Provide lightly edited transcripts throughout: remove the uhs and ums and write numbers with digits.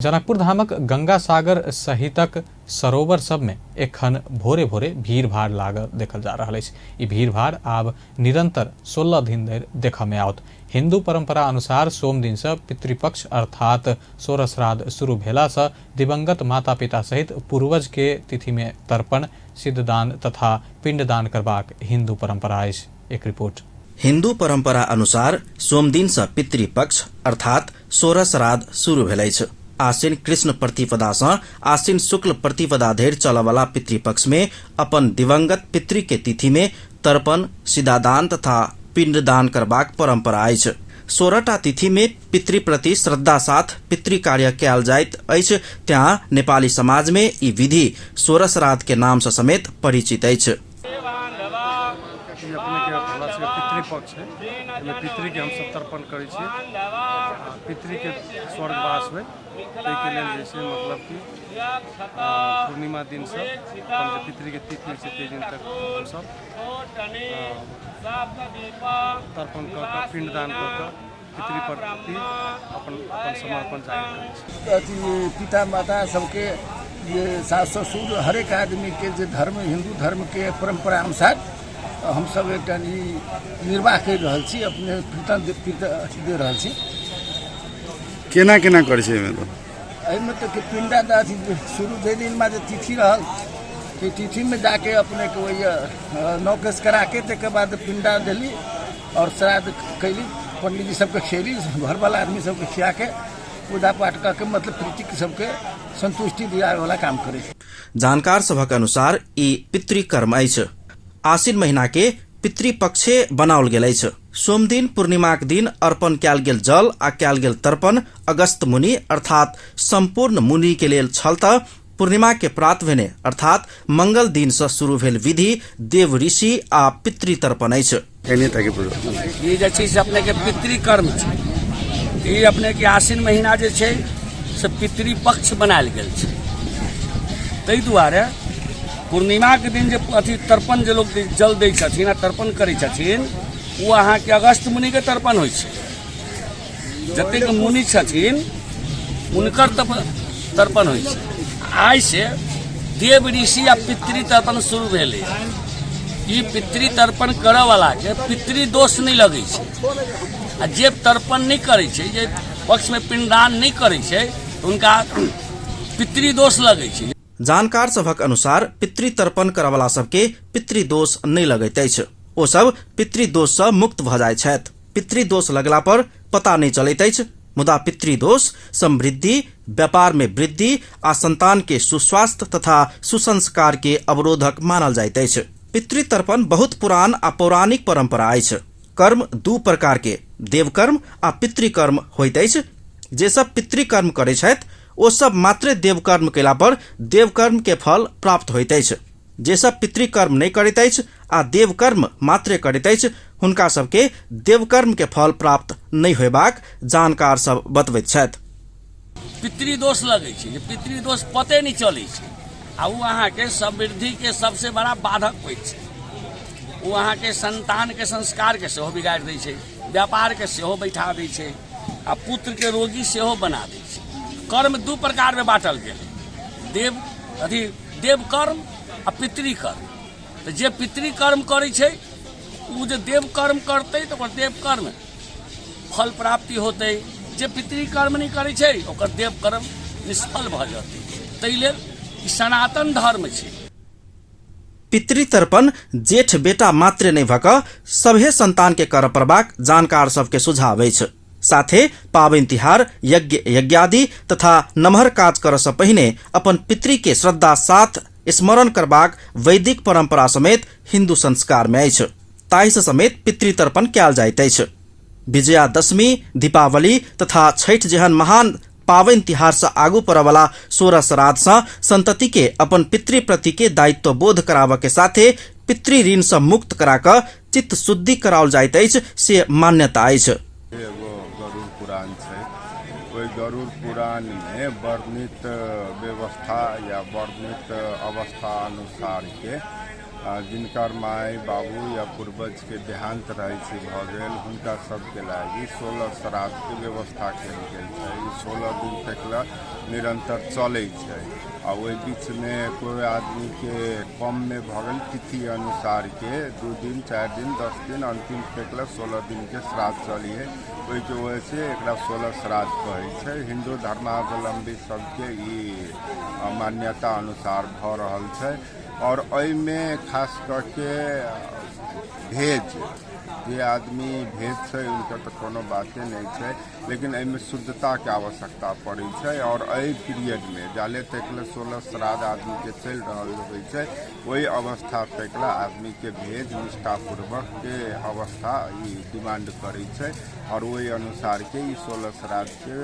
जनकपुर धामक गंगा सागर सहितक सरोवर सब में एखन भोरे भोरे भीड़ भाड़ लागल देखल जा रहा है। भीड़ भाड़ आब निरंतर 16 दिन धरि देखा में आओत। हिंदू परंपरा अनुसार सोम दिन से पितृपक्ष अर्थात सोर श्राद्ध शुरू भेला से दिवंगत माता पिता सहित पूर्वज के तिथि में तर्पण, सिद्धदान तथा पिंडदान करबाक हिंदू परंपरा है। एक रिपोर्ट। हिंदू परंपरा अनुसार सोम दिन से पितृपक्ष अर्थात सोर श्राद्ध शुरू भेलै छ। आश्विन कृष्ण प्रतिपदा से आश्विन शुक्ल प्रतिपदा धरि चलवाला पितृपक्ष में अपन दिवंगत पितृ के तिथि में तर्पण, सिद्धादान तथा पिंडदान करबाक परंपरा अछि। 16टा तिथि में पितृ प्रति श्रद्धा साथ पितृ कार्य कयल जाइत अछि। त्यहाँ नेपाली समाज में ई विधि सोर श्राद्ध के नाम से समेत परिचित अछि। पितृपक्ष है, पितृ के हम सब तर्पण करै छी। पितृ के स्वर्गवास हुए के लेल जैसे मतलब कि पूर्णिमा दिन से अपन पितृ के तिथि से 3 दिन तक हम सब तर्पण कर पिंडदान कर पितृ प्रति अपन समर्पण जाहिर करै छी। पिता माता सबके ये सास ससुर हरेक आदमी के जे धर्म हिंदू धर्म के परंपरा अनुसार हम सब एक निर्वाह कर रहल छी, अपने दे रहल छी। केना केना करै छै एहिमे तो पिंडा अथी शुरू दे दिन में जो तिथि रहल कि तिथि में जाके अपने के वही नौकेश करा के तक बाद पिंडा दिली और श्राद्ध कैली, पंडित जी सबके खियली, घर वाला आदमी सबके खिया के पूजा पाठ करके मतलब प्रीति सबके संतुष्टि दिया वाला काम करे। जानकार सभक अनुसार ई पितृकर्म अछि। आश्विन महीना के पितृपक्षे बनाओल गेल अछि। सोम दिन पूर्णिमाक दिन अर्पण कयल गेल जल आ कयल गेल तर्पण अगस्त मुनि अर्थात संपूर्ण मुनि के लेल छल त पूर्णिमा के प्रात भेने अर्थात मंगल दिन से शुरू भेल विधि देव ऋषि आ पितृ तर्पण अछि। ये जे छै से अपने के पितृकर्म छै। ये अपने के आश्विन महीना जे छै से पितृपक्ष बनायल गेल छै। ताहि दुआरे पूर्णिमा के दिन जो अथी तर्पण जो लोग जल दै छथिन आ तर्पण करै छथिन वो अहाँ के अगस्त मुनि के तर्पण होइ छै। जतेक मुनि छथिन उनकर तर्पण होइ छै। आइ से देव ऋषि आ पितृ तर्पण शुरू भेलै। ई पितृ तर्पण करऽ वाला के पितृ दोष नहीं लगै छै। आ जे तर्पण नहीं करै छै, जे पक्ष में पिंडदान नहीं करै छै, उनका पितृ दोष लगै छै। जानकार सभक अनुसार पितृ तर्पण करवाला सबके पितृदोष नहीं लगैत अछि। ओ सब पितृदोष से मुक्त भ जाय छथि। पितृदोष लगला पर पता नहीं चलैत अछि, मुदा पितृदोष समृद्धि, व्यापार में वृद्धि आ संतान के सुस्वास्थ्य तथा सुसंस्कार के अवरोधक मानल जाइत अछि। पितृ तर्पण बहुत पुरान आ पौराणिक परंपरा अछि। कर्म 2 प्रकार के देवकर्म आ पितृकर्म होइत अछि। जे सब पितृकर्म करै छथि ओ सब मात्र देवकर्म केला पर देवकर्म के फल प्राप्त होइत अछि। जे सब पितृकर्म नहीं करैत अछि आ देवकर्म मात्र करैत अछि हुनका सबके देवकर्म के फल प्राप्त नहीं होयबाक जानकार सब बतबैत छथि। पितृदोष लगै छै, जे पितृदोष पते नहीं चलै छै आ उ अहाँ के समृद्धि के सबसे बड़ा बाधक होइ छै। उ अहाँ के संतान के संस्कार के सेहो बिगाड़ दै छै, व्यापार के सेहो बैठा दै छै आ पुत्र के रोगी सेहो बना दै छै। कर्म 2 प्रकार में बांटल गेल, देवकर्म आ पितृकर्म। तो जे पितृकर्म करै छै उ जे देवकर्म करतै तो ओकर देवकर्म फल प्राप्ति होतै। जे पितृकर्म नहीं करै छै ओकर देवकर्म निष्फल भ जेतै। तै लेल ई सनातन धर्म छै। पितृ तर्पण जेठ बेटा मात्र नहीं भक सभे संतान के कर परबाक जानकार सबके सुझाव अछि। साथे पाबनि तिहार, यज्ञ यज्ञादि तथा नमहर काज कर से पहिने अपन पितृ के श्रद्धा साथ स्मरण करबाक वैदिक परंपरा समेत हिंदू संस्कार में अछि। ताहि से समेत पितृ तर्पण कयल जाइत अछि। विजयादशमी, दीपावली तथा छठ जेहन महान पाबनि तिहार से आगू पड़वाला सोर श्राद्ध से संतति के अपन पितृ प्रति के दायित्व बोध कराबऽ के साथे पितृ ऋण से मुक्त करा क चित्त शुद्धि कराओल जाइत अछि से मान्यता अछि। गरुड़ पुराण में वर्णित व्यवस्था या वर्णित अवस्था अनुसार के जिनकर माय बाबू या पूर्वज के देहांत रहै छै भऽ गेल हुनका सबके लागी 16 श्राद्ध के व्यवस्था कयल गेल छै। ई 16 दिन तक निरंतर चलै छै आ ओहि बीच में कोई आदमी के कम में भऽ गेल तिथि अनुसार के 2 दिन 4 दिन 10 दिन अंतिम तक 16 दिन के श्राद्ध चली है। ओहि के वजह से एकरा 16 श्राद्ध कहै छै। हिंदू धर्मावलंबी सबके ई मान्यता अनुसार भऽ रहल छै और एहिमे खास करके भेज जे आदमी भेज छै उनका तो कोनो बाते नहीं छै, लेकिन एहिमे शुद्धता के आवश्यकता पड़ै छै और एहि पीरियड में जाले तक 16 श्राद्ध आदमी के चल रहल होइ छै वही अवस्था तक आदमी के भेज निष्ठापूर्वक के अवस्था ई डिमांड करै छै और वही अनुसार के ई 16 श्राद्ध के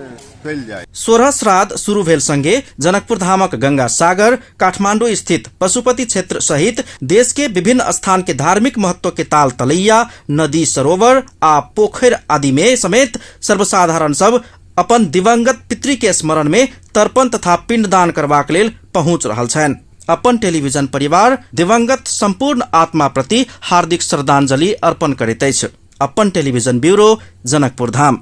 कयल जाय। 16 श्राद्ध शुरू भेल संगे जनकपुर धामक गंगा सागर, काठमांडू स्थित पशुपति क्षेत्र सहित देश के विभिन्न स्थान के धार्मिक महत्व के ताल तलैया, नदी सरोवर आ पोखर आदि में समेत सर्वसाधारण सब अपन दिवंगत पितृ के स्मरण में तर्पण तथा पिंडदान करबाक लेल पहुंच रहल छनि। अपन टेलीविजन परिवार दिवंगत संपूर्ण आत्मा प्रति हार्दिक श्रद्धांजलि अर्पण करैत अछि। अपन टेलीविजन ब्यूरो, जनकपुर धाम।